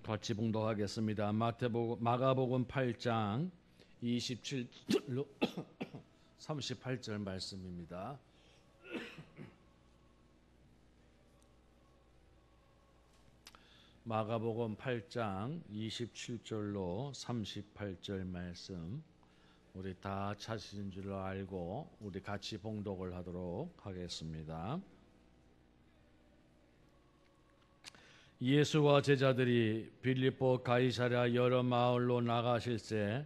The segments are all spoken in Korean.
같이 봉독하겠습니다. 마가복음 8장 27절로 38절 말씀입니다. 마가복음 8장 27절로 38절 말씀, 우리 다 찾으신 줄로 알고 우리 같이 봉독을 하도록 하겠습니다. 예수와 제자들이 빌립보 가이사랴 여러 마을로 나가실새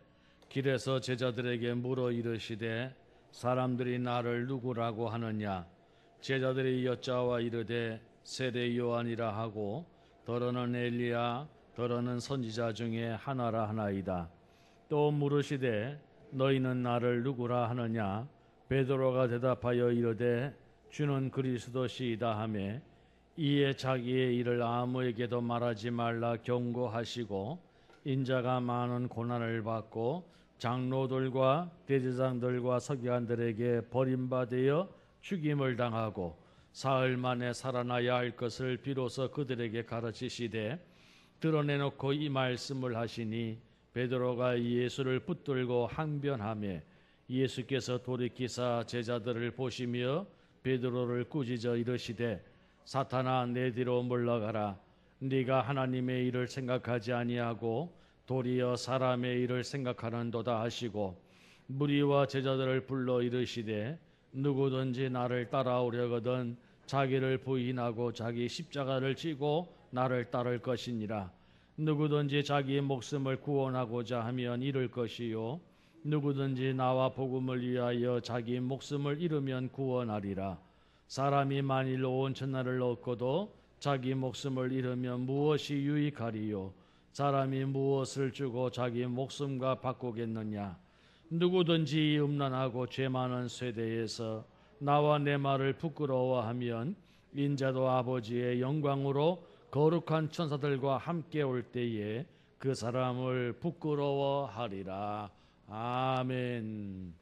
길에서 제자들에게 물어 이르시되 사람들이 나를 누구라고 하느냐? 제자들이 여짜와 이르되 세례 요한이라 하고 더러는 엘리야 더러는 선지자 중에 하나라 하나이다. 또 물으시되 너희는 나를 누구라 하느냐? 베드로가 대답하여 이르되 주는 그리스도시이다 하매 이에 자기의 일을 아무에게도 말하지 말라 경고하시고 인자가 많은 고난을 받고 장로들과 대제사장들과 서기관들에게 버림받아 죽임을 당하고 사흘 만에 살아나야 할 것을 비로소 그들에게 가르치시되 드러내놓고 이 말씀을 하시니 베드로가 예수를 붙들고 항변하며 예수께서 돌이키사 제자들을 보시며 베드로를 꾸짖어 이르시되 사탄아 내 뒤로 물러가라. 네가 하나님의 일을 생각하지 아니하고 도리어 사람의 일을 생각하는도다 하시고 무리와 제자들을 불러 이르시되 누구든지 나를 따라오려거든 자기를 부인하고 자기 십자가를 지고 나를 따를 것이니라. 누구든지 자기의 목숨을 구원하고자 하면 잃을 것이요 누구든지 나와 복음을 위하여 자기 목숨을 잃으면 구원하리라. 사람이 만일 온 천하를 얻고도 자기 목숨을 잃으면 무엇이 유익하리요? 사람이 무엇을 주고 자기 목숨과 바꾸겠느냐? 누구든지 이 음란하고 죄 많은 세대에서 나와 내 말을 부끄러워하면 인자도 아버지의 영광으로 거룩한 천사들과 함께 올 때에 그 사람을 부끄러워하리라. 아멘.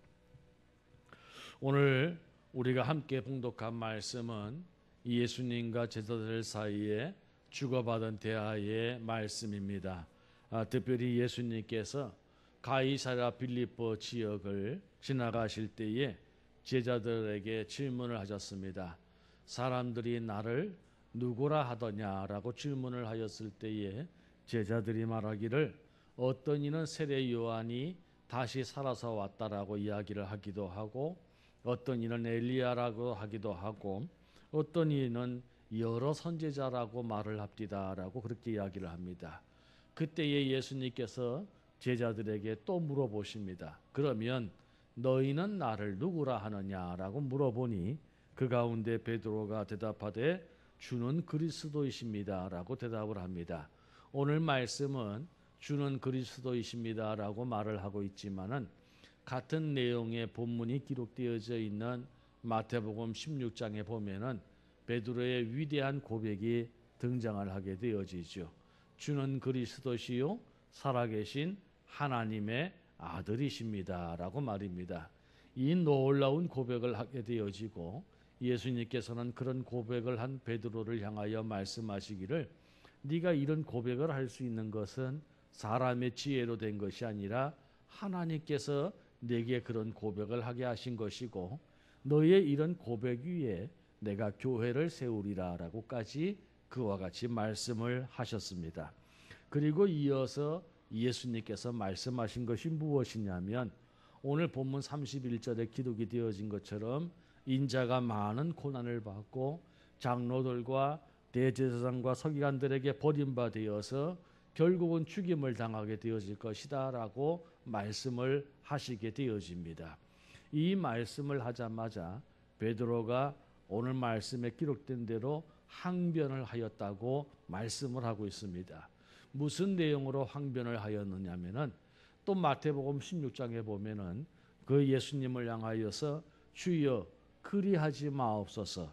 오늘 우리가 함께 봉독한 말씀은 예수님과 제자들 사이에 주고받은 대화의 말씀입니다. 특별히 예수님께서 가이사랴 빌립보 지역을 지나가실 때에 제자들에게 질문을 하셨습니다. 사람들이 나를 누구라 하더냐라고 질문을 하였을 때에 제자들이 말하기를 어떤 이는 세례 요한이 다시 살아서 왔다라고 이야기를 하기도 하고 어떤 이는 엘리야라고 하기도 하고 어떤 이는 여러 선지자라고 말을 합디다라고 그렇게 이야기를 합니다. 그때에 예수님께서 제자들에게 또 물어보십니다. 그러면 너희는 나를 누구라 하느냐라고 물어보니 그 가운데 베드로가 대답하되 주는 그리스도이십니다라고 대답을 합니다. 오늘 말씀은 주는 그리스도이십니다라고 말을 하고 있지만은 같은 내용의 본문이 기록되어져 있는 마태복음 16장에 보면은 베드로의 위대한 고백이 등장을 하게 되어지죠. 주는 그리스도시요 살아계신 하나님의 아들이십니다라고 말입니다. 이 놀라운 고백을 하게 되어지고 예수님께서는 그런 고백을 한 베드로를 향하여 말씀하시기를 네가 이런 고백을 할 수 있는 것은 사람의 지혜로 된 것이 아니라 하나님께서 내게 그런 고백을 하게 하신 것이고 너의 이런 고백 위에 내가 교회를 세우리라 라고까지 그와 같이 말씀을 하셨습니다. 그리고 이어서 예수님께서 말씀하신 것이 무엇이냐면 오늘 본문 31절에 기록이 되어진 것처럼 인자가 많은 고난을 받고 장로들과 대제사장과 서기관들에게 버림받아서 결국은 죽임을 당하게 되어질 것이다 라고 말씀을 하시게 되어집니다. 이 말씀을 하자마자 베드로가 오늘 말씀에 기록된 대로 항변을 하였다고 말씀을 하고 있습니다. 무슨 내용으로 항변을 하였느냐면은 또 마태복음 16장에 보면은 그 예수님을 향하여서 주여 그리하지 마옵소서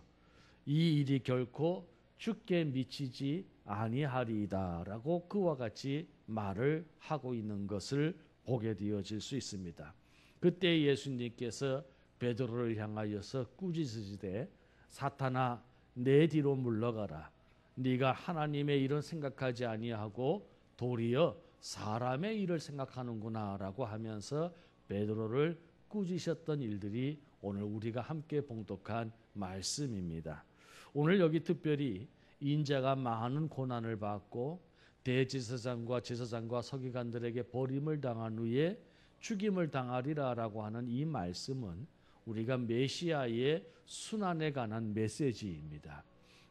이 일이 결코 주께 미치지 아니하리이다라고 그와 같이 말을 하고 있는 것을 보게 되어질 수 있습니다. 그때 예수님께서 베드로를 향하여서 꾸짖으시되 사탄아 내 뒤로 물러가라. 네가 하나님의 일은 생각하지 아니하고 도리어 사람의 일을 생각하는구나라고 하면서 베드로를 꾸짖으셨던 일들이 오늘 우리가 함께 봉독한 말씀입니다. 오늘 여기 특별히 인자가 많은 고난을 받고 대제사장과 제사장과 서기관들에게 버림을 당한 후에 죽임을 당하리라라고 하는 이 말씀은 우리가 메시아의 순환에 관한 메시지입니다.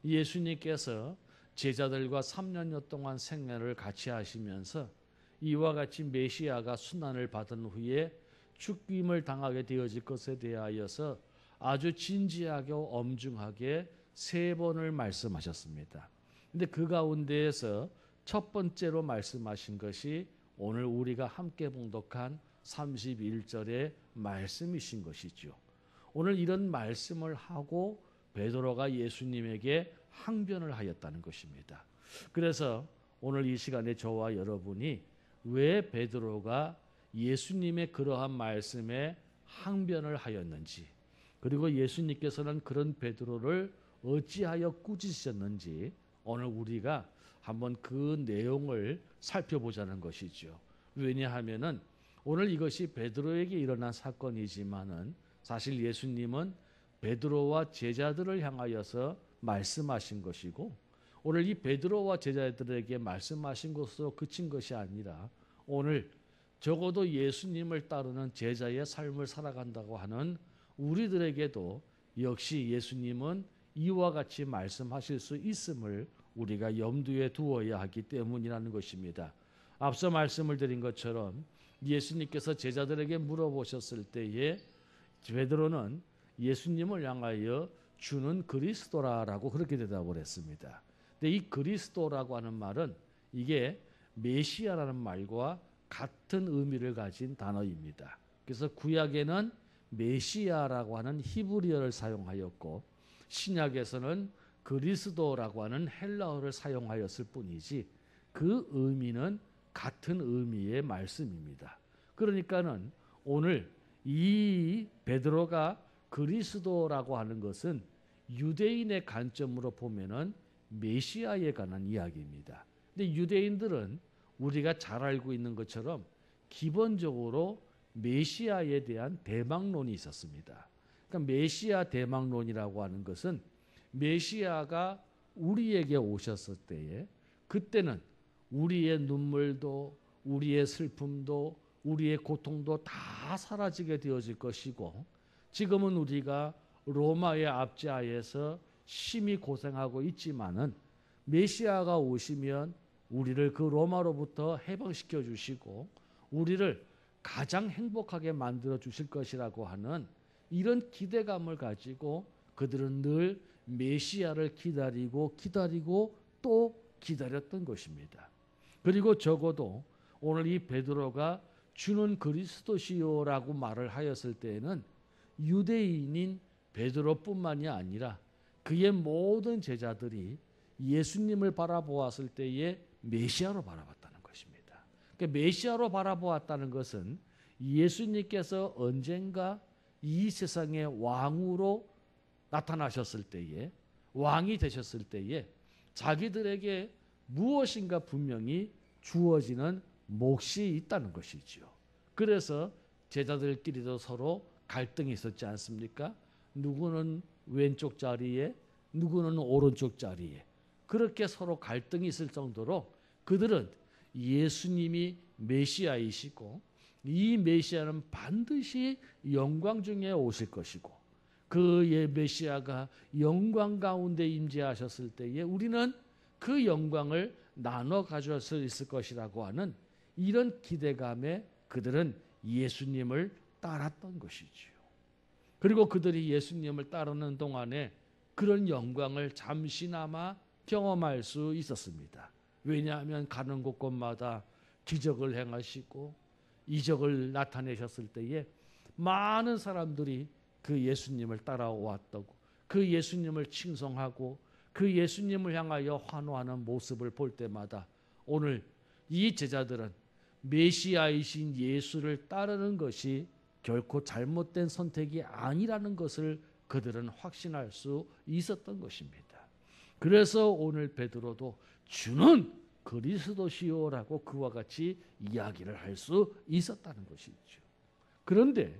예수님께서 제자들과 3년여 동안 생애를 같이 하시면서 이와 같이 메시아가 순환을 받은 후에 죽임을 당하게 되어질 것에 대하여서 아주 진지하고 엄중하게 3번을 말씀하셨습니다. 근데 그 가운데에서 첫 번째로 말씀하신 것이 오늘 우리가 함께 봉독한 31절의 말씀이신 것이죠. 오늘 이런 말씀을 하고 베드로가 예수님에게 항변을 하였다는 것입니다. 그래서 오늘 이 시간에 저와 여러분이 왜 베드로가 예수님의 그러한 말씀에 항변을 하였는지, 그리고 예수님께서는 그런 베드로를 어찌하여 꾸짖으셨는지 오늘 우리가 한번 그 내용을 살펴보자는 것이죠. 왜냐하면은 오늘 이것이 베드로에게 일어난 사건이지만은 사실 예수님은 베드로와 제자들을 향하여서 말씀하신 것이고, 오늘 이 베드로와 제자들에게 말씀하신 것으로 그친 것이 아니라 오늘 적어도 예수님을 따르는 제자의 삶을 살아간다고 하는 우리들에게도 역시 예수님은 이와 같이 말씀하실 수 있음을 우리가 염두에 두어야 하기 때문이라는 것입니다. 앞서 말씀을 드린 것처럼 예수님께서 제자들에게 물어보셨을 때에 베드로는 예수님을 향하여 주는 그리스도라라고 그렇게 대답을 했습니다. 근데 이 그리스도라고 하는 말은 이게 메시아라는 말과 같은 의미를 가진 단어입니다. 그래서 구약에는 메시아라고 하는 히브리어를 사용하였고 신약에서는 그리스도라고 하는 헬라어를 사용하였을 뿐이지 그 의미는 같은 의미의 말씀입니다. 그러니까는 오늘 이 베드로가 그리스도라고 하는 것은 유대인의 관점으로 보면은 메시아에 관한 이야기입니다. 근데 유대인들은 우리가 잘 알고 있는 것처럼 기본적으로 메시아에 대한 대망론이 있었습니다. 그러니까 메시아 대망론이라고 하는 것은 메시아가 우리에게 오셨을 때에 그때는 우리의 눈물도 우리의 슬픔도 우리의 고통도 다 사라지게 되어질 것이고, 지금은 우리가 로마의 압제하에서 심히 고생하고 있지만은 메시아가 오시면 우리를 그 로마로부터 해방시켜 주시고 우리를 가장 행복하게 만들어 주실 것이라고 하는 이런 기대감을 가지고 그들은 늘 메시아를 기다리고 또 기다렸던 것입니다. 그리고 적어도 오늘 이 베드로가 주는 그리스도시요라고 말을 하였을 때에는 유대인인 베드로뿐만이 아니라 그의 모든 제자들이 예수님을 바라보았을 때에 메시아로 바라봤다는 것입니다. 그러니까 메시아로 바라보았다는 것은 예수님께서 언젠가 이 세상의 왕으로 나타나셨을 때에, 왕이 되셨을 때에 자기들에게 무엇인가 분명히 주어지는 몫이 있다는 것이지요. 그래서 제자들끼리도 서로 갈등이 있었지 않습니까? 누구는 왼쪽 자리에, 누구는 오른쪽 자리에, 그렇게 서로 갈등이 있을 정도로 그들은 예수님이 메시아이시고 이 메시아는 반드시 영광 중에 오실 것이고 그의 메시아가 영광 가운데 임재하셨을 때에 우리는 그 영광을 나눠 가질 수 있을 것이라고 하는 이런 기대감에 그들은 예수님을 따랐던 것이지요. 그리고 그들이 예수님을 따르는 동안에 그런 영광을 잠시나마 경험할 수 있었습니다. 왜냐하면 가는 곳곳마다 기적을 행하시고 이적을 나타내셨을 때에 많은 사람들이 그 예수님을 따라왔다고, 그 예수님을 칭송하고 그 예수님을 향하여 환호하는 모습을 볼 때마다 오늘 이 제자들은 메시아이신 예수를 따르는 것이 결코 잘못된 선택이 아니라는 것을 그들은 확신할 수 있었던 것입니다. 그래서 오늘 베드로도 주는 그리스도시요라고 그와 같이 이야기를 할 수 있었다는 것이죠. 그런데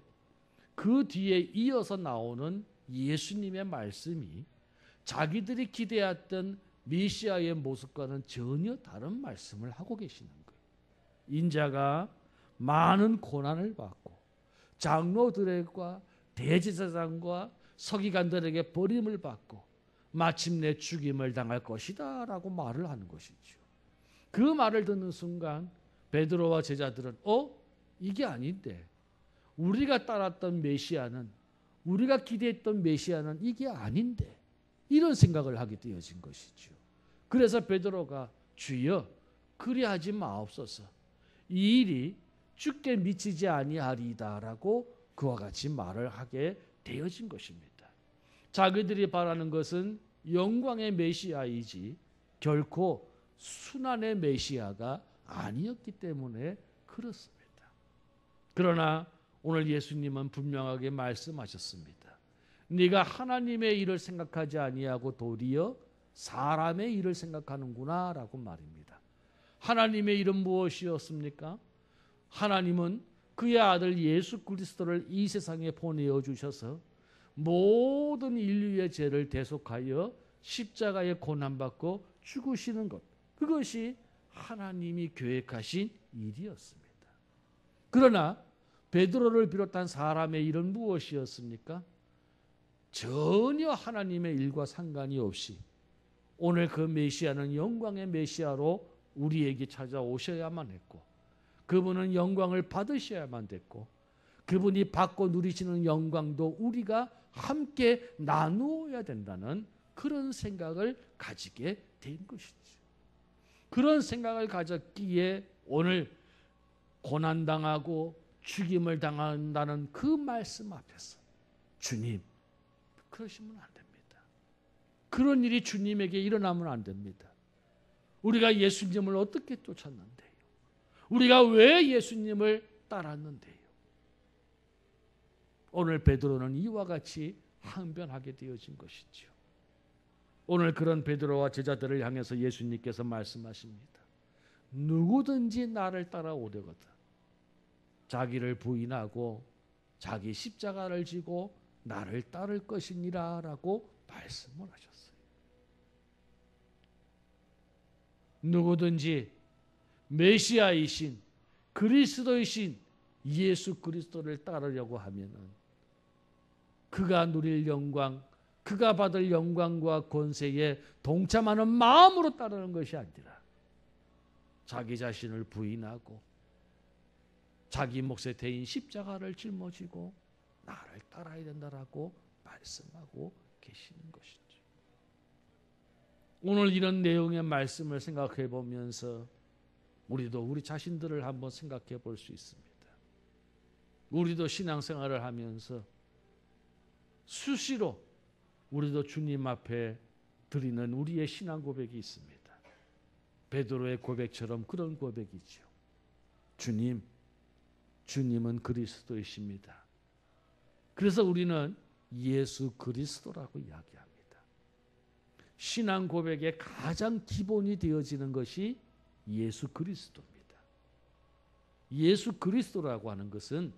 그 뒤에 이어서 나오는 예수님의 말씀이 자기들이 기대했던 메시아의 모습과는 전혀 다른 말씀을 하고 계시는 거예요. 인자가 많은 고난을 받고 장로들과 대제사장과 서기관들에게 버림을 받고 마침내 죽임을 당할 것이다 라고 말을 하는 것이죠. 그 말을 듣는 순간 베드로와 제자들은 이게 아닌데, 우리가 따랐던 메시아는, 우리가 기대했던 메시아는 이게 아닌데, 이런 생각을 하게 되어진 것이죠. 그래서 베드로가 주여 그리하지 마옵소서, 이 일이 주께 미치지 아니하리이다라고 그와 같이 말을 하게 되어진 것입니다. 자기들이 바라는 것은 영광의 메시아이지 결코 순환의 메시아가 아니었기 때문에 그렇습니다. 그러나 오늘 예수님은 분명하게 말씀하셨습니다. 네가 하나님의 일을 생각하지 아니하고 도리어 사람의 일을 생각하는구나 라고 말입니다. 하나님의 일은 무엇이었습니까? 하나님은 그의 아들 예수 그리스도를 이 세상에 보내어 주셔서 모든 인류의 죄를 대속하여 십자가에 고난받고 죽으시는 것, 그것이 하나님이 계획하신 일이었습니다. 그러나 베드로를 비롯한 사람의 일은 무엇이었습니까? 전혀 하나님의 일과 상관이 없이 오늘 그 메시아는 영광의 메시아로 우리에게 찾아오셔야만 했고, 그분은 영광을 받으셔야만 됐고, 그분이 받고 누리시는 영광도 우리가 함께 나누어야 된다는 그런 생각을 가지게 된 것이죠. 그런 생각을 가졌기에 오늘 고난당하고 죽임을 당한다는 그 말씀 앞에서 주님, 그러시면 안 됩니다. 그런 일이 주님에게 일어나면 안 됩니다. 우리가 예수님을 어떻게 쫓았는데요? 우리가 왜 예수님을 따랐는데요? 오늘 베드로는 이와 같이 항변하게 되어진 것이죠. 오늘 그런 베드로와 제자들을 향해서 예수님께서 말씀하십니다. 누구든지 나를 따라오려거든 자기를 부인하고 자기 십자가를 지고 나를 따를 것이니라 라고 말씀을 하셨어요. 누구든지 메시아이신 그리스도이신 예수 그리스도를 따르려고 하면은 그가 누릴 영광, 그가 받을 영광과 권세에 동참하는 마음으로 따르는 것이 아니라 자기 자신을 부인하고 자기 몫에 대인 십자가를 짊어지고 나를 따라야 된다라고 말씀하고 계시는 것이죠. 오늘 이런 내용의 말씀을 생각해 보면서 우리도 우리 자신들을 한번 생각해 볼 수 있습니다. 우리도 신앙생활을 하면서 수시로 우리도 주님 앞에 드리는 우리의 신앙 고백이 있습니다. 베드로의 고백처럼 그런 고백이죠. 주님, 주님은 그리스도이십니다. 그래서 우리는 예수 그리스도라고 이야기합니다. 신앙 고백의 가장 기본이 되어지는 것이 예수 그리스도입니다. 예수 그리스도라고 하는 것은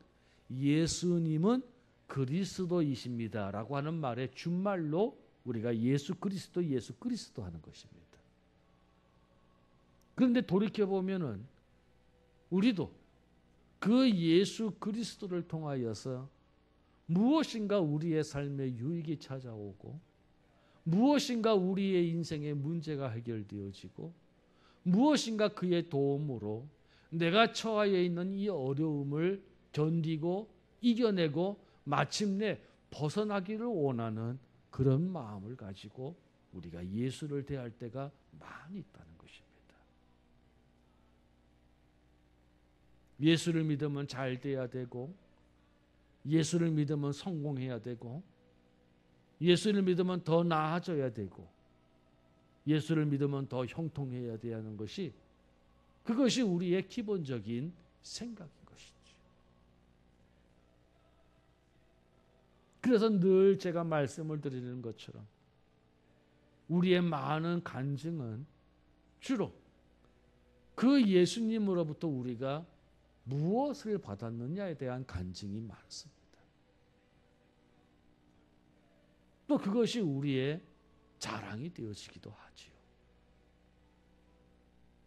예수님은 그리스도이십니다 라고 하는 말의 준말로 우리가 예수 그리스도 하는 것입니다. 그런데 돌이켜보면은 우리도 그 예수 그리스도를 통하여서 무엇인가 우리의 삶에 유익이 찾아오고 무엇인가 우리의 인생의 문제가 해결되어지고 무엇인가 그의 도움으로 내가 처하여 있는 이 어려움을 견디고 이겨내고 마침내 벗어나기를 원하는 그런 마음을 가지고 우리가 예수를 대할 때가 많이 있다는 것입니다. 예수를 믿으면 잘 돼야 되고 예수를 믿으면 성공해야 되고 예수를 믿으면 더 나아져야 되고 예수를 믿으면 더 형통해야 되는 것이 그것이 우리의 기본적인 생각인 것이죠. 그래서 늘 제가 말씀을 드리는 것처럼 우리의 많은 간증은 주로 그 예수님으로부터 우리가 무엇을 받았느냐에 대한 간증이 많습니다. 또 그것이 우리의 자랑이 되어지기도 하지요.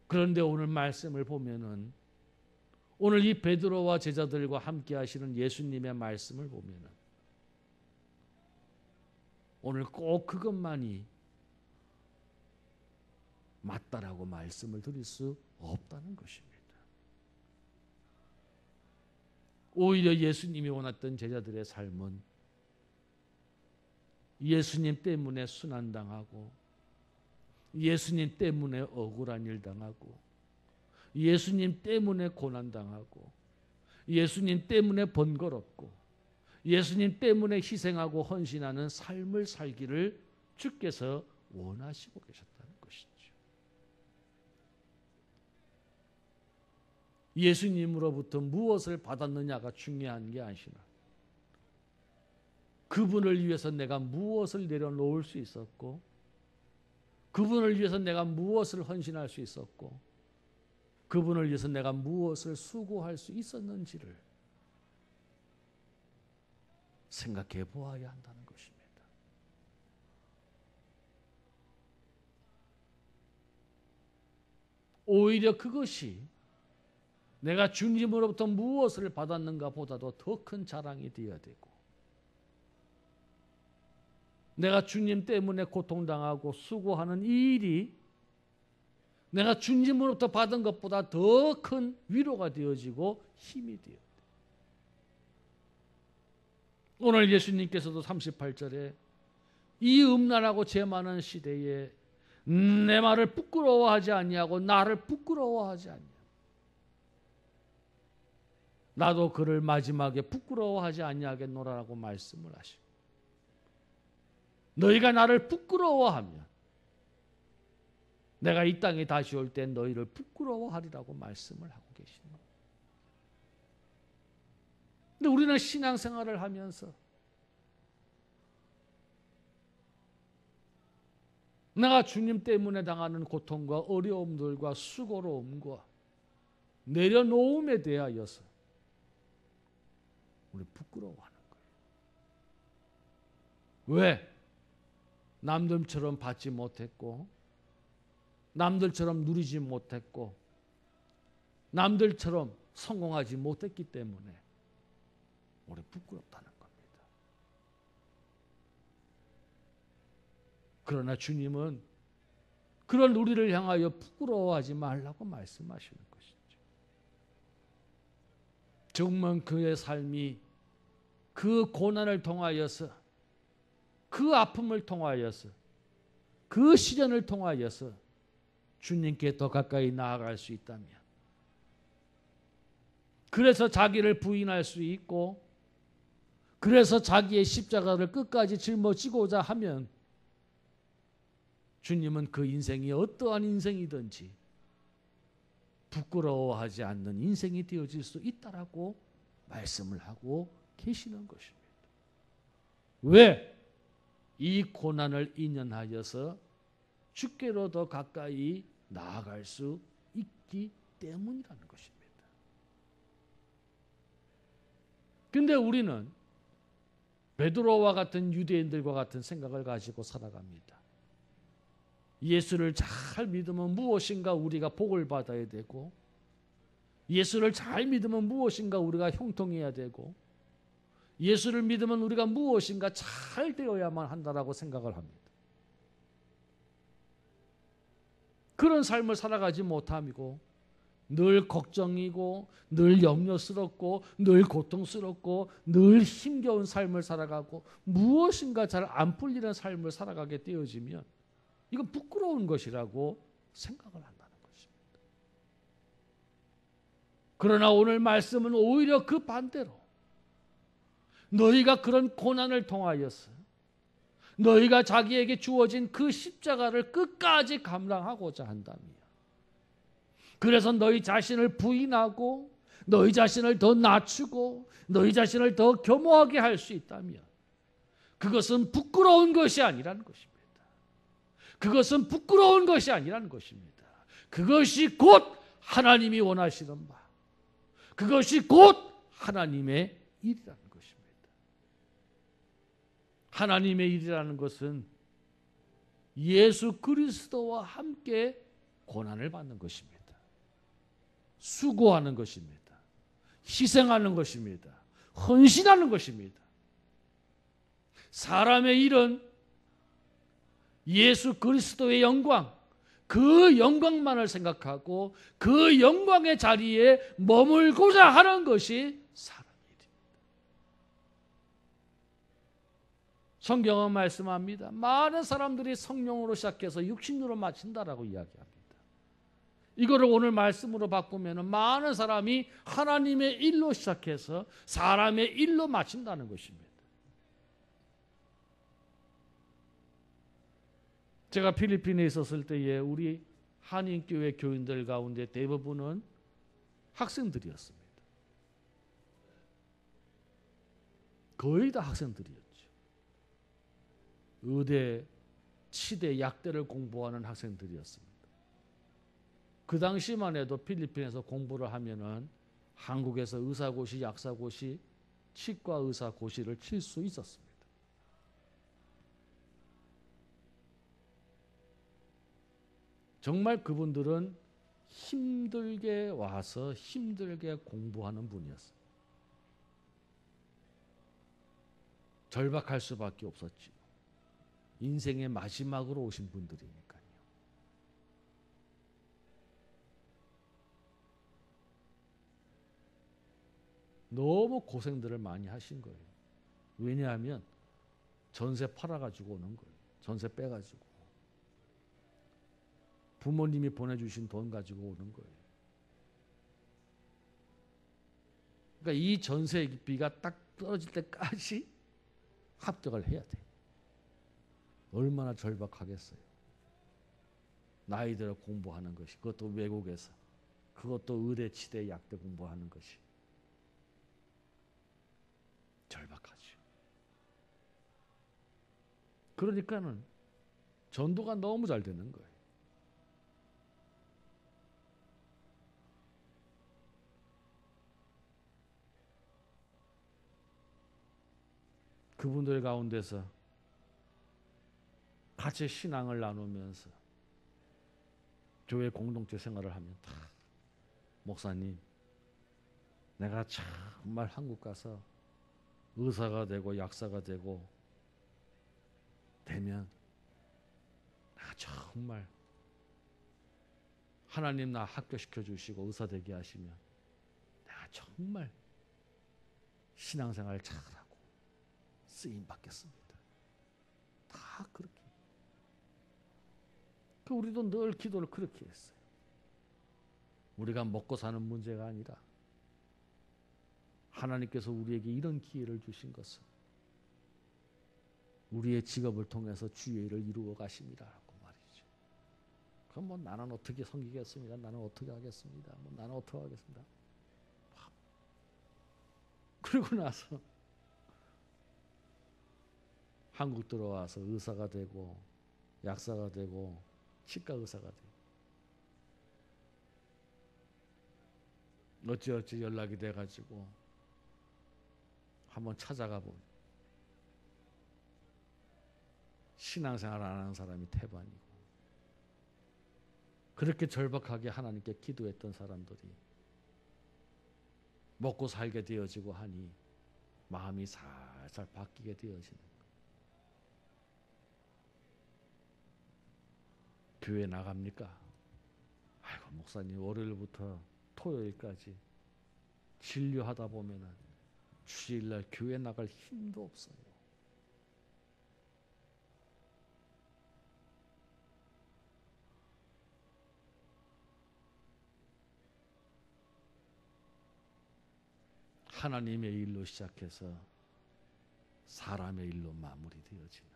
그런데 오늘 말씀을 보면은, 오늘 이 베드로와 제자들과 함께 하시는 예수님의 말씀을 보면은, 오늘 꼭 그것만이 맞다라고 말씀을 드릴 수 없다는 것입니다. 오히려 예수님이 원했던 제자들의 삶은 예수님 때문에 순환당하고, 예수님 때문에 억울한 일 당하고, 예수님 때문에 고난당하고, 예수님 때문에 번거롭고, 예수님 때문에 희생하고 헌신하는 삶을 살기를 주께서 원하시고 계셨다는 것이죠. 예수님으로부터 무엇을 받았느냐가 중요한 게 아니라 그분을 위해서 내가 무엇을 내려놓을 수 있었고, 그분을 위해서 내가 무엇을 헌신할 수 있었고, 그분을 위해서 내가 무엇을 수고할 수 있었는지를 생각해 보아야 한다는 것입니다. 오히려 그것이 내가 주님으로부터 무엇을 받았는가 보다도 더 큰 자랑이 되어야 되고, 내가 주님 때문에 고통당하고 수고하는 이 일이 내가 주님으로부터 받은 것보다 더 큰 위로가 되어지고 힘이 되어야 돼. 오늘 예수님께서도 38절에 이 음란하고 죄 많은 시대에 내 말을 부끄러워하지 아니하고 나를 부끄러워하지 아니하고, 나도 그를 마지막에 부끄러워하지 아니하겠노라라고 말씀을 하시고, 너희가 나를 부끄러워하면 내가 이 땅에 다시 올 때 너희를 부끄러워하리라고 말씀을 하고 계시는 거예요. 근데 우리는 신앙생활을 하면서 내가 주님 때문에 당하는 고통과 어려움들과 수고로움과 내려놓음에 대하여서 우리 부끄러워하는 거예요. 왜? 남들처럼 받지 못했고, 남들처럼 누리지 못했고, 남들처럼 성공하지 못했기 때문에 우리 부끄럽다는 겁니다. 그러나 주님은 그런 우리를 향하여 부끄러워하지 말라고 말씀하시는 것이죠. 정말 그의 삶이 그 고난을 통하여서, 그 아픔을 통하여서, 그 시련을 통하여서 주님께 더 가까이 나아갈 수 있다면, 그래서 자기를 부인할 수 있고, 그래서 자기의 십자가를 끝까지 짊어지고자 하면 주님은 그 인생이 어떠한 인생이든지 부끄러워하지 않는 인생이 되어질 수 있다라고 말씀을 하고 계시는 것입니다. 왜? 이 고난을 인연하여서 주께로 더 가까이 나아갈 수 있기 때문이라는 것입니다. 근데 우리는 베드로와 같은 유대인들과 같은 생각을 가지고 살아갑니다. 예수를 잘 믿으면 무엇인가 우리가 복을 받아야 되고, 예수를 잘 믿으면 무엇인가 우리가 형통해야 되고, 예수를 믿으면 우리가 무엇인가 잘 되어야만 한다라고 생각을 합니다. 그런 삶을 살아가지 못함이고, 늘 걱정이고, 늘 염려스럽고, 늘 고통스럽고, 늘 힘겨운 삶을 살아가고, 무엇인가 잘 안 풀리는 삶을 살아가게 되어지면 이건 부끄러운 것이라고 생각을 한다는 것입니다. 그러나 오늘 말씀은 오히려 그 반대로, 너희가 그런 고난을 통하여서 너희가 자기에게 주어진 그 십자가를 끝까지 감당하고자 한다면, 그래서 너희 자신을 부인하고 너희 자신을 더 낮추고 너희 자신을 더 겸허하게 할 수 있다면 그것은 부끄러운 것이 아니라는 것입니다. 그것은 부끄러운 것이 아니라는 것입니다. 그것이 곧 하나님이 원하시는 바, 그것이 곧 하나님의 일이라는 것입니다. 하나님의 일이라는 것은 예수 그리스도와 함께 고난을 받는 것입니다. 수고하는 것입니다. 희생하는 것입니다. 헌신하는 것입니다. 사람의 일은 예수 그리스도의 영광, 그 영광만을 생각하고 그 영광의 자리에 머물고자 하는 것이 사람의 일입니다. 성경은 말씀합니다. 많은 사람들이 성령으로 시작해서 육신으로 마친다라고 이야기합니다. 이거를 오늘 말씀으로 바꾸면 많은 사람이 하나님의 일로 시작해서 사람의 일로 마친다는 것입니다. 제가 필리핀에 있었을 때에 우리 한인교회 교인들 가운데 대부분은 학생들이었습니다. 거의 다 학생들이었죠. 의대, 치대, 약대를 공부하는 학생들이었습니다. 그 당시만 해도 필리핀에서 공부를 하면은 한국에서 의사고시, 약사고시, 치과 의사고시를 칠 수 있었습니다. 정말 그분들은 힘들게 와서 힘들게 공부하는 분이었어요. 절박할 수밖에 없었지. 인생의 마지막으로 오신 분들이니까요. 너무 고생들을 많이 하신 거예요. 왜냐하면 전세 팔아가지고 오는 거예요. 전세 빼가지고. 부모님이 보내주신 돈 가지고 오는 거예요. 그러니까 이 전세비가 딱 떨어질 때까지 합격을 해야 돼. 얼마나 절박하겠어요. 나이 들어 공부하는 것이, 그것도 외국에서, 그것도 의대, 치대, 약대 공부하는 것이 절박하죠. 그러니까는 전도가 너무 잘 되는 거예요. 그분들 가운데서 같이 신앙을 나누면서 교회 공동체 생활을 하면 다 목사님, 내가 정말 한국 가서 의사가 되고 약사가 되고 되면 내가 정말 하나님 나 합격시켜 주시고 의사 되게 하시면 내가 정말 신앙생활 잘하고 쓰임 받겠습니다. 다 그렇게. 우리도 늘 기도를 그렇게 했어요. 우리가 먹고 사는 문제가 아니라 하나님께서 우리에게 이런 기회를 주신 것은 우리의 직업을 통해서 주의 일을 이루어 가심이라고 말이죠. 그럼 뭐 나는 어떻게 섬기겠습니다. 나는 어떻게 하겠습니다. 뭐 나는 어떻게 하겠습니다. 그리고 나서 한국 들어와서 의사가 되고 약사가 되고 치과 의사가 되고 어찌어찌 연락이 돼가지고 한번 찾아가 보면 신앙생활 안 하는 사람이 태반이고 그렇게 절박하게 하나님께 기도했던 사람들이 먹고 살게 되어지고 하니 마음이 살살 바뀌게 되어지는 거예요. 교회 나갑니까? 아이고 목사님 월요일부터 토요일까지 진료하다 보면은 주일날 교회 나갈 힘도 없어요. 하나님의 일로 시작해서 사람의 일로 마무리되어지는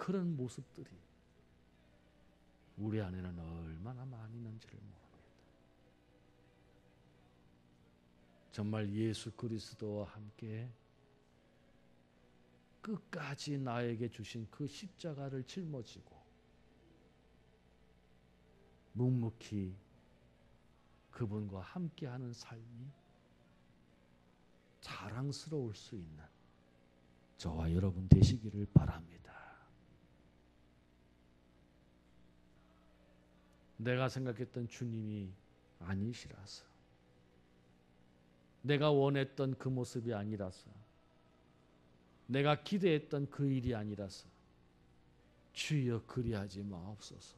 그런 모습들이 우리 안에는 얼마나 많이 있는지를 모릅니다. 정말 예수 그리스도와 함께 끝까지 나에게 주신 그 십자가를 짊어지고 묵묵히 그분과 함께하는 삶이 자랑스러울 수 있는 저와 여러분 되시기를 바랍니다. 내가 생각했던 주님이 아니시라서, 내가 원했던 그 모습이 아니라서, 내가 기대했던 그 일이 아니라서 주여 그리하지 마옵소서,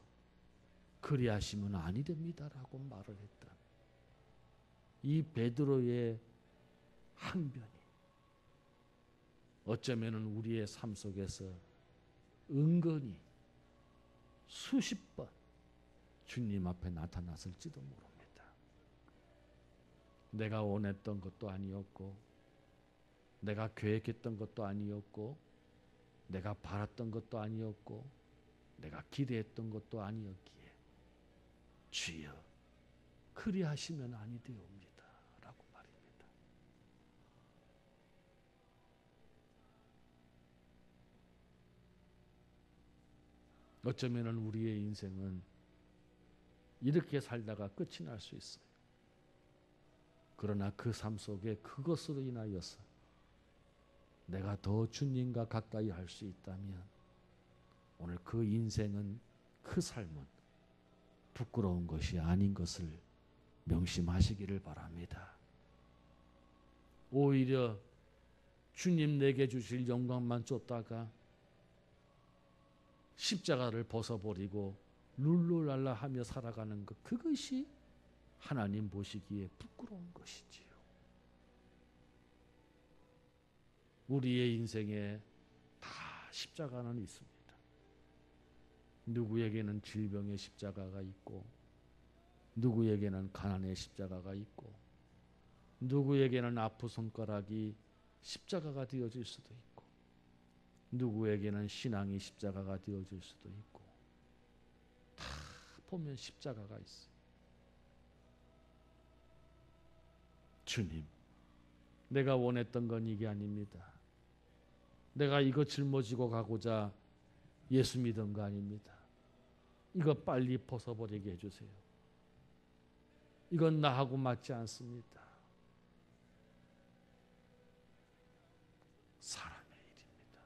그리하시면 아니 됩니다라고 말을 했던 이 베드로의 항변이 어쩌면 우리의 삶 속에서 은근히 수십 번 주님 앞에 나타났을지도 모릅니다. 내가 원했던 것도 아니었고, 내가 계획했던 것도 아니었고, 내가 바랐던 것도 아니었고, 내가 기대했던 것도 아니었기에 주여 그리하시면 아니 되옵니다 라고 말입니다. 어쩌면 우리의 인생은 이렇게 살다가 끝이 날 수 있어요. 그러나 그 삶 속에 그것으로 인하여서 내가 더 주님과 가까이 할 수 있다면 오늘 그 인생은, 그 삶은 부끄러운 것이 아닌 것을 명심하시기를 바랍니다. 오히려 주님 내게 주실 영광만 쫓다가 십자가를 벗어버리고 룰루랄라 하며 살아가는 것, 그것이 하나님 보시기에 부끄러운 것이지요. 우리의 인생에 다 십자가는 있습니다. 누구에게는 질병의 십자가가 있고, 누구에게는 가난의 십자가가 있고, 누구에게는 아픈 손가락이 십자가가 되어질 수도 있고, 누구에게는 신앙이 십자가가 되어질 수도 있고, 다 보면 십자가가 있어요. 주님, 내가 원했던 건 이게 아닙니다. 내가 이거 짊어지고 가고자 예수 믿은 거 아닙니다. 이거 빨리 벗어버리게 해주세요. 이건 나하고 맞지 않습니다. 사람의 일입니다.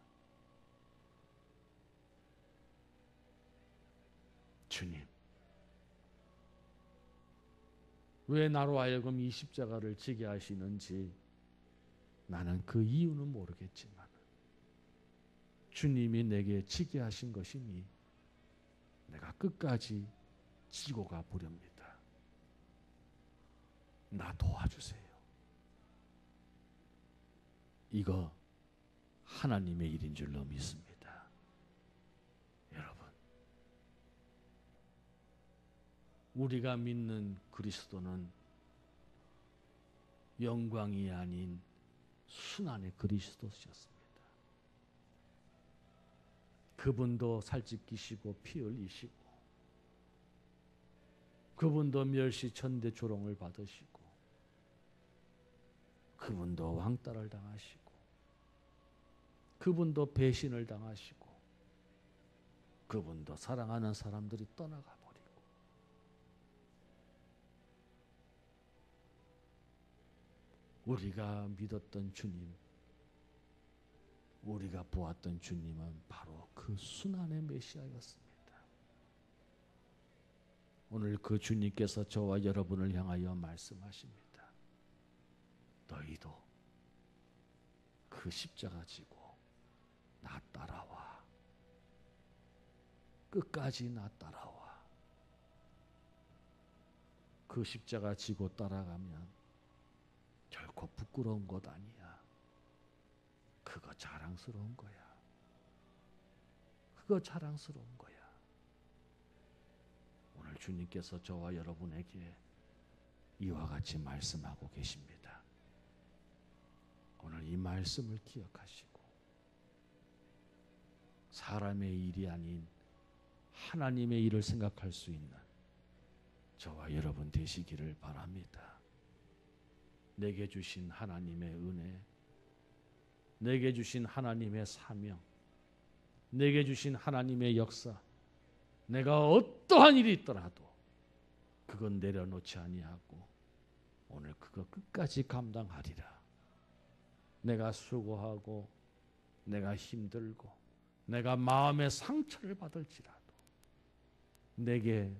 주님, 왜 나로 하여금 이 십자가를 지게 하시는지 나는 그 이유는 모르겠지만 주님이 내게 지게 하신 것이니 내가 끝까지 지고 가 보렵니다. 나 도와주세요. 이거 하나님의 일인 줄로 믿습니다. 여러분, 우리가 믿는 그리스도는 영광이 아닌 순환의 그리스도셨습니다. 그분도 살찌기시고 피 흘리시고, 그분도 멸시 천대 조롱을 받으시고, 그분도 왕따를 당하시고, 그분도 배신을 당하시고, 그분도 사랑하는 사람들이 떠나가 버리고, 우리가 믿었던 주님, 우리가 보았던 주님은 바로 그 순환의 메시아였습니다. 오늘 그 주님께서 저와 여러분을 향하여 말씀하십니다. 너희도 그 십자가 지고 나 따라와. 끝까지 나 따라와. 그 십자가 지고 따라가면 결코 부끄러운 것 아니야. 그거 자랑스러운 거야. 그거 자랑스러운 거야. 오늘 주님께서 저와 여러분에게 이와 같이 말씀하고 계십니다. 오늘 이 말씀을 기억하시고 사람의 일이 아닌 하나님의 일을 생각할 수 있는 저와 여러분 되시기를 바랍니다. 내게 주신 하나님의 은혜, 내게 주신 하나님의 사명, 내게 주신 하나님의 역사, 내가 어떠한 일이 있더라도 그건 내려놓지 아니하고 오늘 그거 끝까지 감당하리라. 내가 수고하고 내가 힘들고 내가 마음의 상처를 받을지라도 내게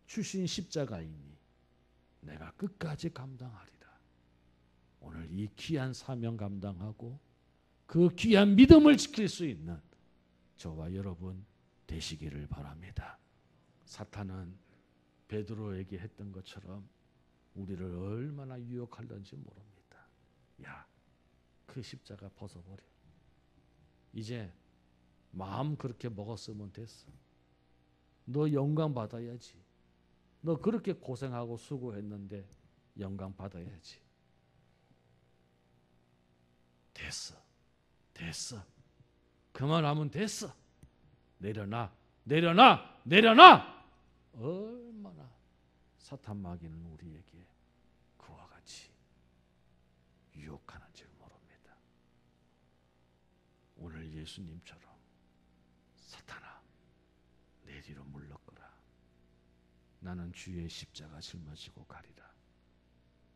주신 십자가이니 내가 끝까지 감당하리라. 오늘 이 귀한 사명 감당하고 그 귀한 믿음을 지킬 수 있는 저와 여러분 되시기를 바랍니다. 사탄은 베드로에게 했던 것처럼 우리를 얼마나 유혹할는지 모릅니다. 야, 그 십자가 벗어버려. 이제 마음 그렇게 먹었으면 됐어. 너 영광 받아야지. 너 그렇게 고생하고 수고했는데 영광 받아야지. 됐어. 됐어. 그만하면 됐어. 내려놔. 내려놔. 내려놔. 얼마나 사탄 마귀는 우리에게 그와 같이 유혹하는지 모릅니다. 오늘 예수님처럼 사탄아 내 뒤로 물러거라. 나는 주의 십자가 짊어지고 가리라.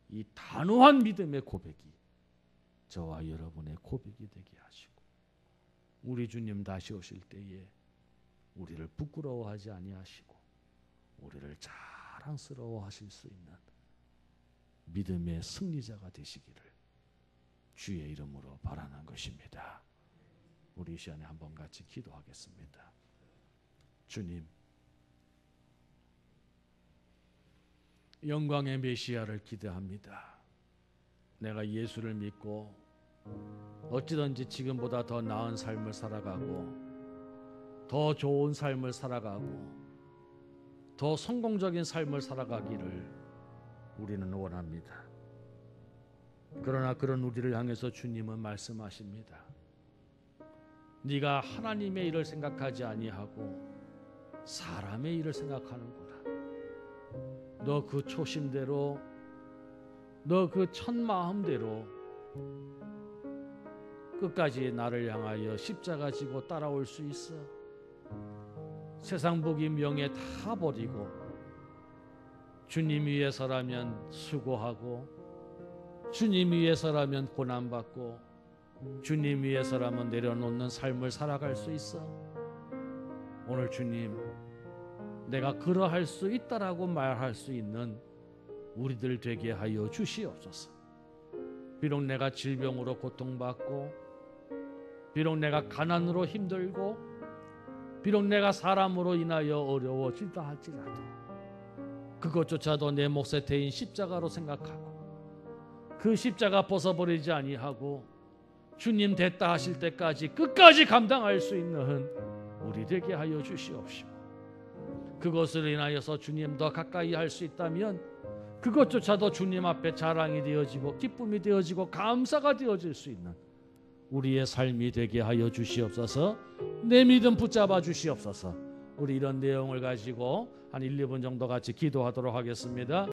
이 단호한 믿음의 고백이 저와 여러분의 고백이 되게 하시고 우리 주님 다시 오실 때에 우리를 부끄러워하지 아니하시고 우리를 자랑스러워하실 수 있는 믿음의 승리자가 되시기를 주의 이름으로 바라는 것입니다. 우리 이 시간에 한번 같이 기도하겠습니다. 주님, 영광의 메시아를 기대합니다. 내가 예수를 믿고 어찌든지 지금보다 더 나은 삶을 살아가고 더 좋은 삶을 살아가고 더 성공적인 삶을 살아가기를 우리는 원합니다. 그러나 그런 우리를 향해서 주님은 말씀하십니다. 네가 하나님의 일을 생각하지 아니하고 사람의 일을 생각하는구나. 너 그 초심대로 너 그 첫 마음대로 끝까지 나를 향하여 십자가 지고 따라올 수 있어? 세상 복이 명예 다 버리고 주님 위해서라면 수고하고 주님 위해서라면 고난받고 주님 위해서라면 내려놓는 삶을 살아갈 수 있어? 오늘 주님, 내가 그러할 수 있다라고 말할 수 있는 우리들 되게 하여 주시옵소서. 비록 내가 질병으로 고통받고 비록 내가 가난으로 힘들고 비록 내가 사람으로 인하여 어려워지다 할지라도 그것조차도 내 몫에 대인 십자가로 생각하고 그 십자가 벗어버리지 아니하고 주님 됐다 하실 때까지 끝까지 감당할 수 있는 우리 되게 하여 주시옵시고 그것을 인하여서 주님 더 가까이 할 수 있다면 그것조차도 주님 앞에 자랑이 되어지고 기쁨이 되어지고 감사가 되어질 수 있는 우리의 삶이 되게 하여 주시옵소서. 내 믿음 붙잡아 주시옵소서. 우리 이런 내용을 가지고 한 1, 2분 정도 같이 기도하도록 하겠습니다.